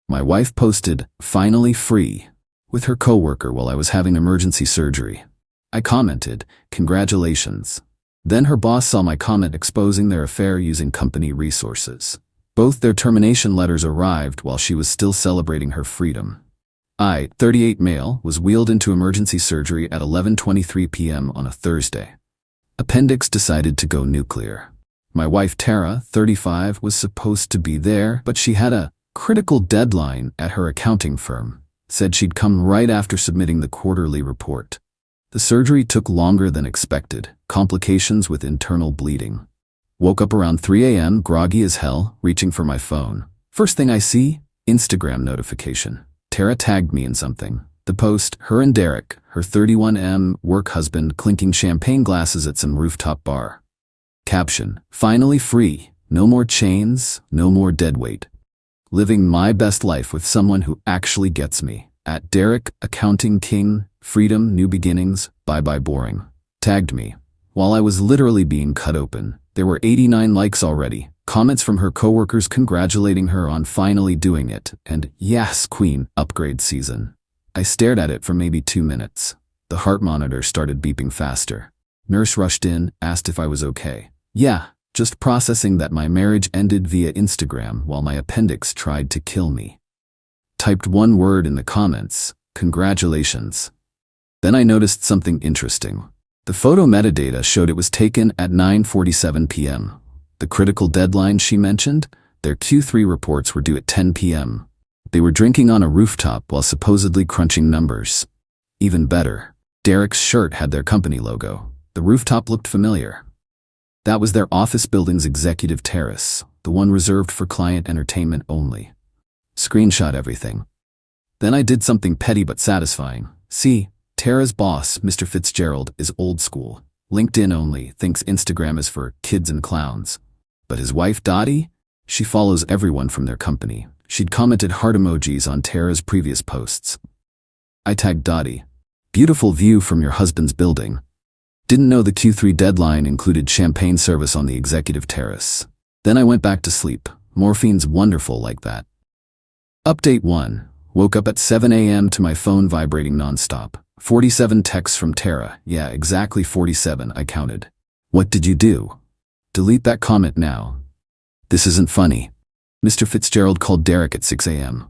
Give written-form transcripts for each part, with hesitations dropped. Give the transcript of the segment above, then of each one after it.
My wife posted, "Finally free," with her coworker while I was having emergency surgery. I commented, "Congratulations." Then her boss saw my comment exposing their affair using company resources. Both their termination letters arrived while she was still celebrating her freedom. I, 38 male, was wheeled into emergency surgery at 11:23 p.m. on a Thursday. Appendix decided to go nuclear. My wife Tara, 35, was supposed to be there, but she had a critical deadline at her accounting firm. Said she'd come right after submitting the quarterly report. The surgery took longer than expected, complications with internal bleeding. Woke up around 3 a.m. groggy as hell, reaching for my phone. First thing I see, Instagram notification. Tara tagged me in something. The post, her and Derek, her 31M work husband, clinking champagne glasses at some rooftop bar. Caption, "Finally free, no more chains, no more deadweight. Living my best life with someone who actually gets me. At Derek, accounting king, freedom, new beginnings, bye-bye boring." Tagged me. While I was literally being cut open, there were 89 likes already, comments from her coworkers congratulating her on finally doing it, and "Yes, queen, upgrade season." I stared at it for maybe 2 minutes. The heart monitor started beeping faster. Nurse rushed in, asked if I was okay. Yeah, just processing that my marriage ended via Instagram while my appendix tried to kill me. Typed one word in the comments, "Congratulations." Then I noticed something interesting. The photo metadata showed it was taken at 9:47 p.m. The critical deadline she mentioned, their Q3 reports were due at 10 p.m. They were drinking on a rooftop while supposedly crunching numbers. Even better, Derek's shirt had their company logo. The rooftop looked familiar. That was their office building's executive terrace, the one reserved for client entertainment only. Screenshot everything. Then I did something petty but satisfying. See, Tara's boss, Mr. Fitzgerald, is old school. LinkedIn only, thinks Instagram is for kids and clowns. But his wife Dottie? She follows everyone from their company. She'd commented heart emojis on Tara's previous posts. I tagged Dottie. "Beautiful view from your husband's building." Didn't know the Q3 deadline included champagne service on the executive terrace. Then I went back to sleep. Morphine's wonderful like that. Update 1. Woke up at 7 a.m. to my phone vibrating nonstop. 47 texts from Tara. Yeah, exactly 47, I counted. "What did you do? Delete that comment now. This isn't funny." Mr. Fitzgerald called Derek at 6 a.m.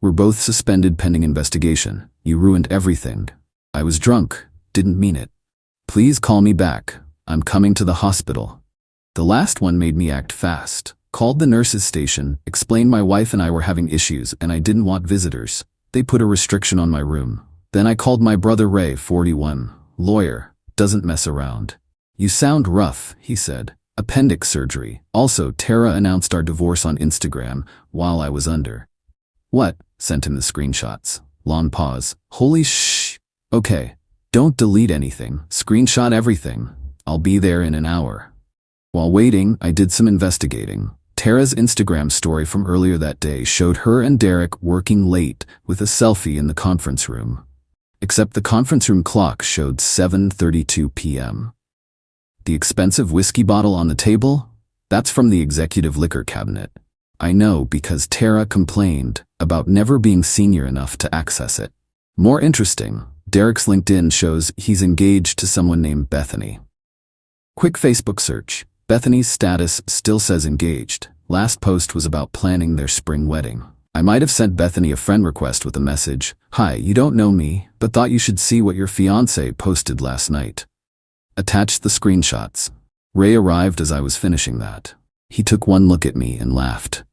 "We're both suspended pending investigation. You ruined everything. I was drunk. Didn't mean it. Please call me back. I'm coming to the hospital." The last one made me act fast. Called the nurses' station, explained my wife and I were having issues and I didn't want visitors. They put a restriction on my room. Then I called my brother Ray, 41, lawyer, doesn't mess around. "You sound rough," he said. "Appendix surgery." Also, Tara announced our divorce on Instagram while I was under. "What?" Sent him the screenshots. Long pause. "Holy shh. Okay. Don't delete anything. Screenshot everything. I'll be there in an hour." While waiting, I did some investigating. Tara's Instagram story from earlier that day showed her and Derek working late with a selfie in the conference room. Except the conference room clock showed 7:32 p.m. The expensive whiskey bottle on the table? That's from the executive liquor cabinet. I know because Tara complained about never being senior enough to access it. More interesting, Derek's LinkedIn shows he's engaged to someone named Bethany. Quick Facebook search. Bethany's status still says engaged. Last post was about planning their spring wedding. I might have sent Bethany a friend request with a message, "Hi, you don't know me, but thought you should see what your fiancé posted last night." Attached the screenshots. Ray arrived as I was finishing that. He took one look at me and laughed.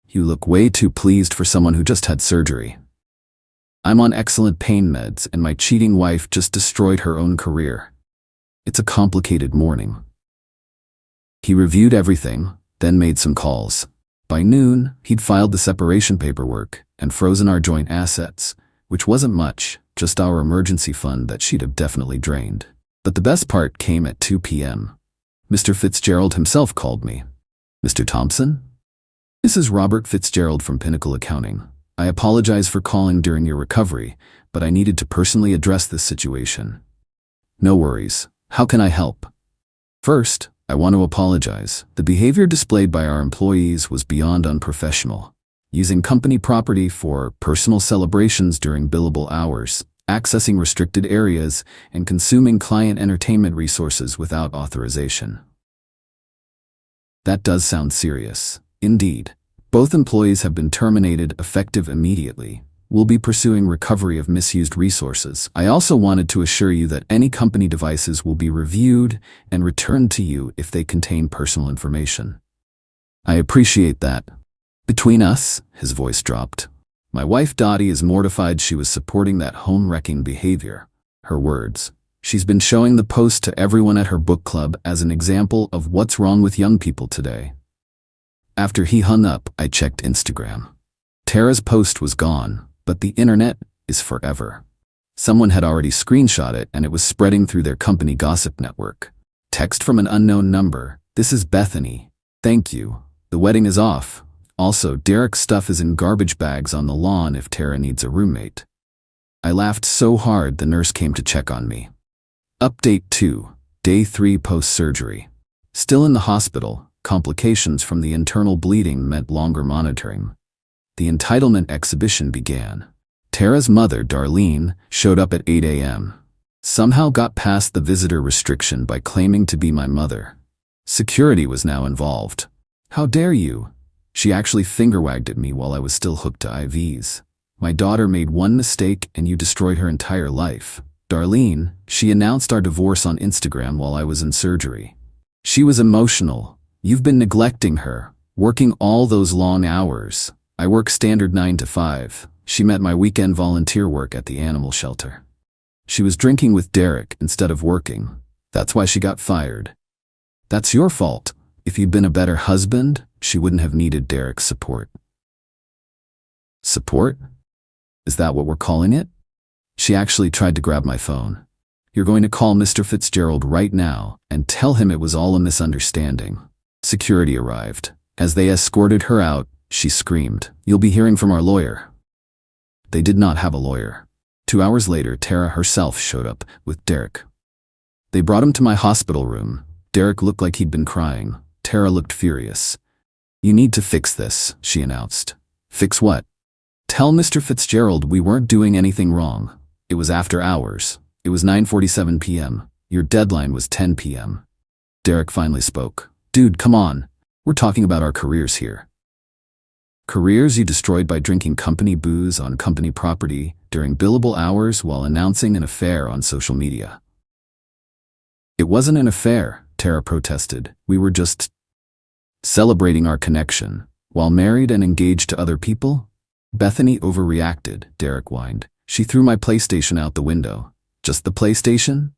"You look way too pleased for someone who just had surgery." I'm on excellent pain meds and my cheating wife just destroyed her own career. It's a complicated morning. He reviewed everything, then made some calls. By noon, he'd filed the separation paperwork and frozen our joint assets, which wasn't much, just our emergency fund that she'd have definitely drained. But the best part came at 2 p.m. Mr. Fitzgerald himself called me. "Mr. Thompson? This is Robert Fitzgerald from Pinnacle Accounting. I apologize for calling during your recovery, but I needed to personally address this situation." "No worries. How can I help?" "First, I want to apologize. The behavior displayed by our employees was beyond unprofessional. using company property for personal celebrations during billable hours, accessing restricted areas, and consuming client entertainment resources without authorization. That does sound serious. Indeed. Both employees have been terminated effective immediately. We'll be pursuing recovery of misused resources. I also wanted to assure you that any company devices will be reviewed and returned to you if they contain personal information. I appreciate that. Between us, his voice dropped. My wife Dottie is mortified she was supporting that home-wrecking behavior. Her words. She's been showing the post to everyone at her book club as an example of what's wrong with young people today. After he hung up, I checked Instagram. Tara's post was gone, but the internet is forever. Someone had already screenshot it and it was spreading through their company gossip network. Text from an unknown number. This is Bethany. Thank you. The wedding is off. Also, Derek's stuff is in garbage bags on the lawn if Tara needs a roommate. I laughed so hard the nurse came to check on me. Update 2. Day 3 post-surgery. Still in the hospital, complications from the internal bleeding meant longer monitoring. The entitlement exhibition began. Tara's mother, Darlene, showed up at 8 a.m. Somehow got past the visitor restriction by claiming to be my mother. Security was now involved. How dare you? She actually finger-wagged at me while I was still hooked to IVs. My daughter made one mistake and you destroyed her entire life. Darlene, she announced our divorce on Instagram while I was in surgery. She was emotional. You've been neglecting her, working all those long hours. I work standard 9 to 5. She met my weekend volunteer work at the animal shelter. She was drinking with Derek instead of working. That's why she got fired. That's your fault. If you'd been a better husband, she wouldn't have needed Derek's support. Support? Is that what we're calling it? She actually tried to grab my phone. You're going to call Mr. Fitzgerald right now and tell him it was all a misunderstanding. Security arrived. As they escorted her out, she screamed, "You'll be hearing from our lawyer." They did not have a lawyer. 2 hours later, Tara herself showed up with Derek. They brought him to my hospital room. Derek looked like he'd been crying. Tara looked furious. "You need to fix this," she announced. "Fix what?" "Tell Mr. Fitzgerald we weren't doing anything wrong. It was after hours. It was 9:47 p.m. Your deadline was 10 p.m. Derek finally spoke. "Dude, come on. We're talking about our careers here." Careers you destroyed by drinking company booze on company property during billable hours while announcing an affair on social media. "It wasn't an affair," Tara protested. "We were just celebrating our connection. While married and engaged to other people?" Bethany overreacted, Derek whined. "She threw my PlayStation out the window." "Just the PlayStation?"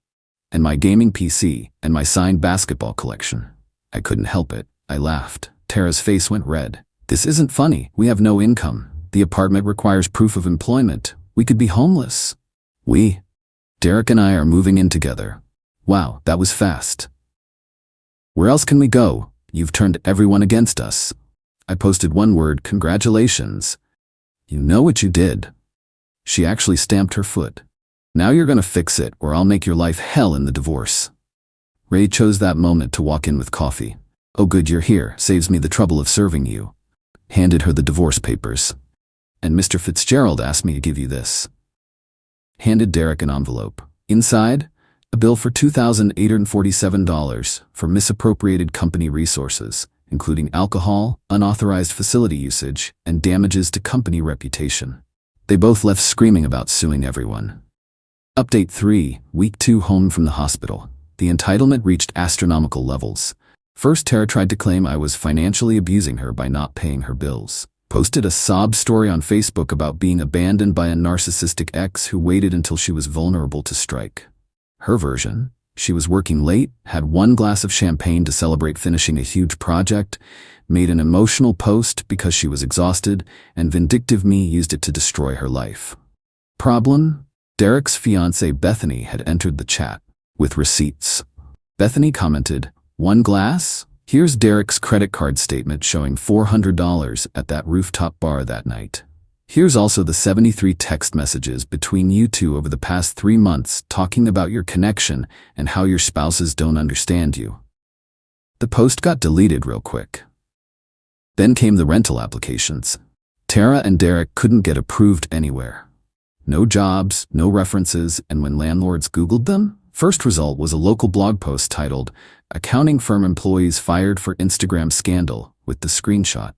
"And my gaming PC, and my signed basketball collection." I couldn't help it. I laughed. Tara's face went red. "This isn't funny. We have no income. The apartment requires proof of employment. We could be homeless." "We?" "Derek and I are moving in together." "Wow, that was fast." "Where else can we go? You've turned everyone against us." I posted one word, "Congratulations." "You know what you did." She actually stamped her foot. "Now you're gonna fix it, or I'll make your life hell in the divorce." Ray chose that moment to walk in with coffee. "Oh good, you're here. Saves me the trouble of serving you." Handed her the divorce papers. "And Mr. Fitzgerald asked me to give you this." Handed Derek an envelope. Inside, a bill for $2,847 for misappropriated company resources, including alcohol, unauthorized facility usage, and damages to company reputation. They both left screaming about suing everyone. Update 3, Week 2 home from the hospital. The entitlement reached astronomical levels. First, Tara tried to claim I was financially abusing her by not paying her bills. Posted a sob story on Facebook about being abandoned by a narcissistic ex who waited until she was vulnerable to strike. Her version: she was working late, had one glass of champagne to celebrate finishing a huge project, made an emotional post because she was exhausted, and vindictive me used it to destroy her life. Problem? Derek's fiancée Bethany had entered the chat with receipts. Bethany commented, "One glass? Here's Derek's credit card statement showing $400 at that rooftop bar that night. Here's also the 73 text messages between you two over the past 3 months talking about your connection and how your spouses don't understand you." The post got deleted real quick. Then came the rental applications. Tara and Derek couldn't get approved anywhere. No jobs, no references, and when landlords Googled them, first result was a local blog post titled, "Accounting Firm Employees Fired for Instagram Scandal," with the screenshot.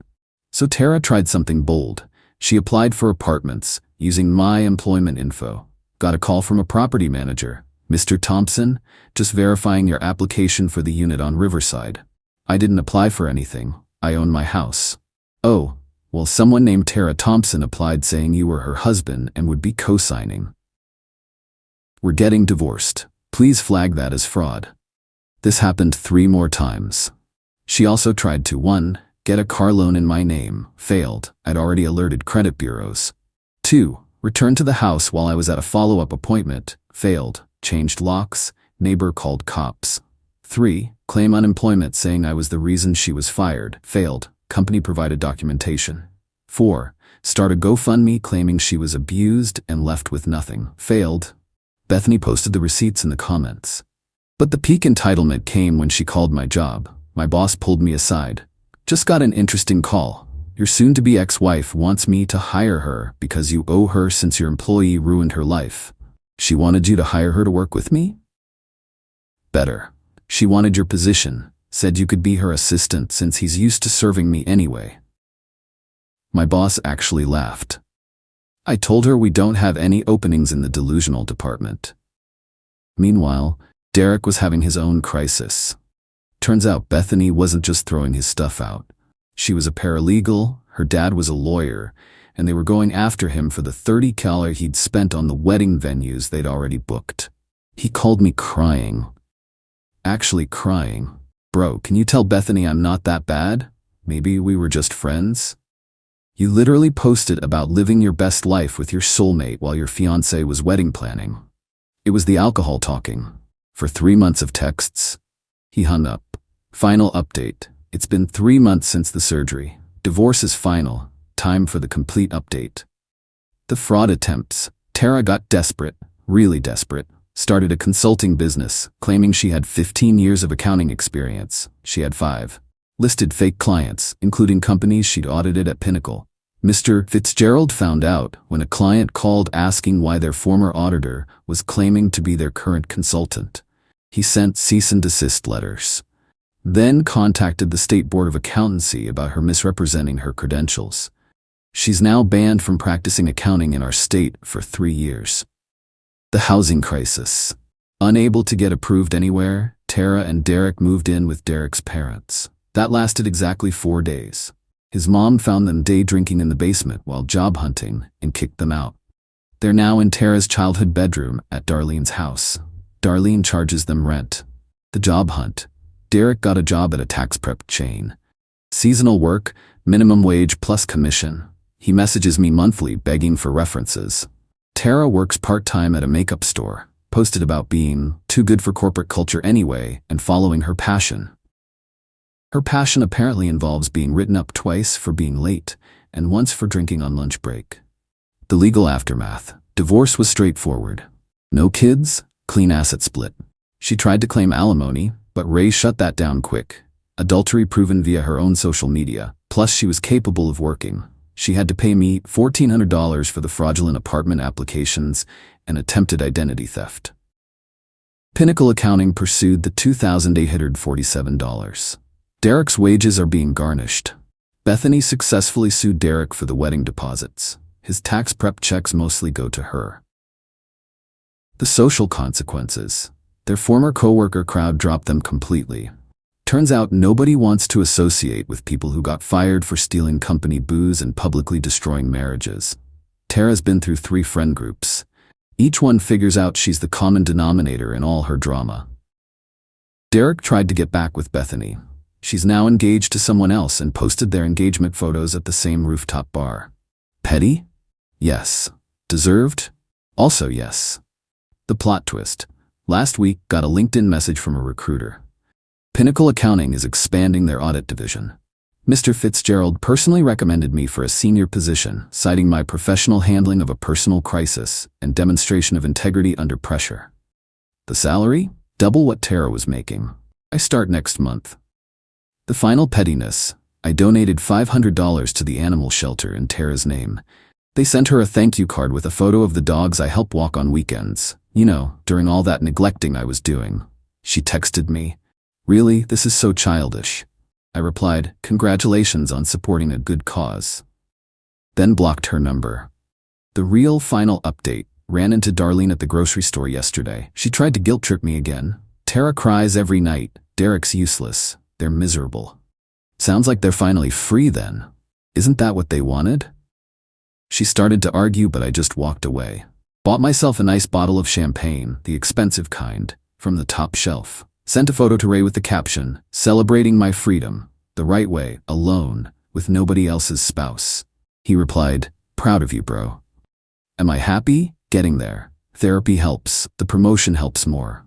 So Tara tried something bold. She applied for apartments using My Employment Info. Got a call from a property manager. "Mr. Thompson, just verifying your application for the unit on Riverside." "I didn't apply for anything. I own my house." "Oh, well, someone named Tara Thompson applied saying you were her husband and would be co-signing. We're getting divorced. Please flag that as fraud." This happened 3 more times. She also tried to 1. Get a car loan in my name. Failed. I'd already alerted credit bureaus. 2. Return to the house while I was at a follow-up appointment. Failed. Changed locks. Neighbor called cops. 3. Claim unemployment saying I was the reason she was fired. Failed. Company provided documentation. 4. Start a GoFundMe claiming she was abused and left with nothing. Failed. Bethany posted the receipts in the comments. But the peak entitlement came when she called my job. My boss pulled me aside. "Just got an interesting call. Your soon-to-be ex-wife wants me to hire her because you owe her since your employee ruined her life." She wanted you to hire her to work with me? Better. She wanted your position, said you could be her assistant since he's used to serving me anyway. My boss actually laughed. I told her we don't have any openings in the delusional department. Meanwhile, Derek was having his own crisis. Turns out Bethany wasn't just throwing his stuff out. She was a paralegal, her dad was a lawyer, and they were going after him for the $30,000 he'd spent on the wedding venues they'd already booked. He called me crying. Actually crying. "Bro, can you tell Bethany I'm not that bad? Maybe we were just friends?" You literally posted about living your best life with your soulmate while your fiancé was wedding planning. It was the alcohol talking. For 3 months of texts. He hung up. Final update. It's been 3 months since the surgery. Divorce is final. Time for the complete update. The fraud attempts. Tara got desperate, really desperate. Started a consulting business, claiming she had 15 years of accounting experience. She had 5. Listed fake clients, including companies she'd audited at Pinnacle. Mr. Fitzgerald found out when a client called asking why their former auditor was claiming to be their current consultant. He sent cease and desist letters. Then contacted the State Board of Accountancy about her misrepresenting her credentials. She's now banned from practicing accounting in our state for 3 years. The housing crisis. Unable to get approved anywhere, Tara and Derek moved in with Derek's parents. That lasted exactly 4 days. His mom found them day drinking in the basement while job hunting and kicked them out. They're now in Tara's childhood bedroom at Darlene's house. Darlene charges them rent. The job hunt. Derek got a job at a tax prep chain. Seasonal work, minimum wage plus commission. He messages me monthly begging for references. Tara works part-time at a makeup store, posted about being too good for corporate culture anyway and following her passion. Her passion apparently involves being written up twice for being late and once for drinking on lunch break. The legal aftermath. Divorce was straightforward. No kids, clean asset split. She tried to claim alimony, but Ray shut that down quick. Adultery proven via her own social media. Plus she was capable of working. She had to pay me $1,400 for the fraudulent apartment applications and attempted identity theft. Pinnacle Accounting pursued the $2,847. Derek's wages are being garnished. Bethany successfully sued Derek for the wedding deposits. His tax prep checks mostly go to her. The social consequences. Their former coworker crowd dropped them completely. Turns out nobody wants to associate with people who got fired for stealing company booze and publicly destroying marriages. Tara's been through 3 friend groups. Each one figures out she's the common denominator in all her drama. Derek tried to get back with Bethany. She's now engaged to someone else and posted their engagement photos at the same rooftop bar. Petty? Yes. Deserved? Also yes. The plot twist. Last week, got a LinkedIn message from a recruiter. Pinnacle Accounting is expanding their audit division. Mr. Fitzgerald personally recommended me for a senior position, citing my professional handling of a personal crisis and demonstration of integrity under pressure. The salary? Double what Tara was making. I start next month. The final pettiness. I donated $500 to the animal shelter in Tara's name. They sent her a thank you card with a photo of the dogs I help walk on weekends. You know, during all that neglecting I was doing. She texted me, "Really, this is so childish." I replied, "Congratulations on supporting a good cause." Then blocked her number. The real final update: ran into Darlene at the grocery store yesterday. She tried to guilt trip me again. Tara cries every night. Derek's useless. They're miserable. Sounds like they're finally free then. Isn't that what they wanted? She started to argue, but I just walked away. Bought myself a nice bottle of champagne, the expensive kind, from the top shelf. Sent a photo to Ray with the caption, "Celebrating my freedom, the right way, alone, with nobody else's spouse." He replied, "Proud of you, bro." Am I happy? Getting there. Therapy helps. The promotion helps more.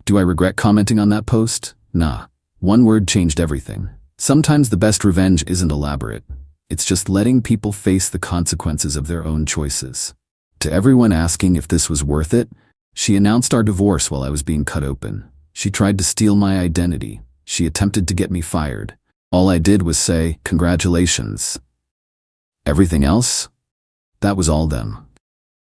Do I regret commenting on that post? Nah. One word changed everything. Sometimes the best revenge isn't elaborate. It's just letting people face the consequences of their own choices. To everyone asking if this was worth it, she announced our divorce while I was being cut open. She tried to steal my identity. She attempted to get me fired. All I did was say, "Congratulations." Everything else? That was all them.